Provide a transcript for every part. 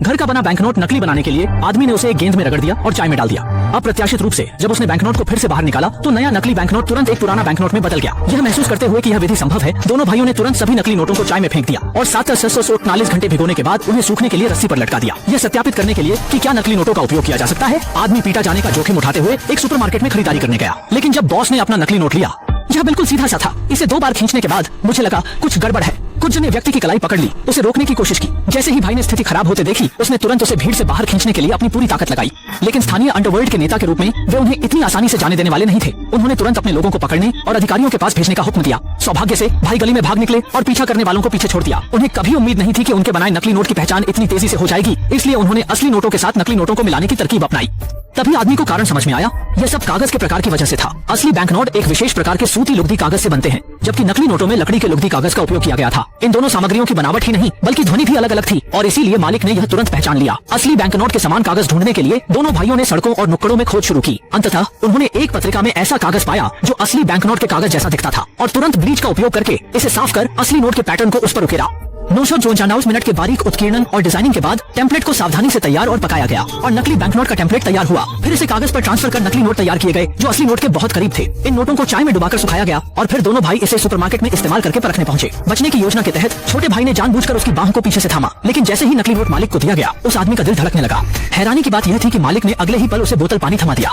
घर का बना बैंकनोट नकली बनाने के लिए आदमी ने उसे एक गेंद में रगड़ दिया और चाय में डाल दिया। अप्रत्याशित रूप से जब उसने बैंकनोट को फिर से बाहर निकाला तो नया नकली बैंकनोट तुरंत एक पुराना बैंकनोट में बदल गया। यह महसूस करते हुए कि यह विधि संभव है, दोनों भाइयों ने तुरंत सभी नकली नोटों को चाय में फेंक दिया और 749 घंटे भिगोने के बाद उन्हें सूखने के लिए रस्सी पर लटका दिया। यह सत्यापित करने के लिए कि क्या नकली नोटों का उपयोग किया जा सकता है, आदमी पीटा जाने का जोखिम उठाते हुए एक सुपरमार्केट में खरीदारी करने गया। लेकिन जब बॉस ने अपना नकली नोट लिया, यह बिल्कुल सीधा सा था। इसे 2 बार खींचने के बाद मुझे लगा कुछ गड़बड़ है। कुछ जन ने व्यक्ति की कलाई पकड़ ली, उसे रोकने की कोशिश की। जैसे ही भाई ने स्थिति खराब होते देखी, उसने तुरंत उसे भीड़ से बाहर खींचने के लिए अपनी पूरी ताकत लगाई। लेकिन स्थानीय अंडरवर्ल्ड के नेता के रूप में वे उन्हें इतनी आसानी से जाने देने वाले नहीं थे। उन्होंने तुरंत अपने लोगों को पकड़ने और अधिकारियों के पास भेजने का हुक्म दिया। सौभाग्य से भाई गली में भाग निकले और पीछा करने वालों को पीछे छोड़ दिया। उन्हें कभी उम्मीद नहीं थी कि उनके बनाए नकली नोट की पहचान इतनी तेजी से हो जाएगी, इसलिए उन्होंने असली नोटों के साथ नकली नोटों को मिलाने की तरकीब अपनाई। तभी आदमी को कारण समझ में आया, यह सब कागज के प्रकार की वजह से था। असली बैंकनोट एक विशेष प्रकार के सूती लुगदी कागज से बनते हैं, जबकि नकली नोटों में लकड़ी के लुगदी कागज का उपयोग किया गया था। इन दोनों सामग्रियों की बनावट ही नहीं बल्कि ध्वनि भी अलग अलग थी और इसीलिए मालिक ने यह तुरंत पहचान लिया। असली बैंकनोट के समान कागज ढूंढने के लिए दोनों भाइयों ने सड़कों और नुक्कड़ों में खोज शुरू की। अंततः उन्होंने एक पत्रिका में ऐसा कागज पाया जो असली बैंकनोट के कागज जैसा दिखता था और तुरंत ब्लीच का उपयोग करके इसे साफ कर असली नोट के पैटर्न को उस पर उकेरा। 994 मिनट के बारीक उत्कीर्णन और डिजाइनिंग के बाद टेम्पलेट को सावधानी से तैयार और पकाया गया और नकली बैंकनोट का टेम्पलेट तैयार हुआ। फिर इसे कागज पर ट्रांसफर कर नकली नोट तैयार किए गए जो असली नोट के बहुत करीब थे। इन नोटों को चाय में डुबाकर सुखाया गया और फिर दोनों भाई इसे सुपरमार्केट में इस्तेमाल करके परखने पहुंचे। बचने की योजना के तहत छोटे भाई ने जानबूझकर उसकी बाह को पीछे से थामा, लेकिन जैसे ही नकली नोट मालिक को दिया गया, उस आदमी का दिल धड़कने लगा। हैरानी की बात यह थी कि मालिक ने अगले ही पल उसे बोतल पानी थमा दिया।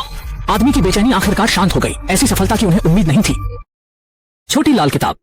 आदमी की बेचैनी आखिरकार शांत हो गई। ऐसी सफलता की उन्हें उम्मीद नहीं थी। छोटी लाल किताब।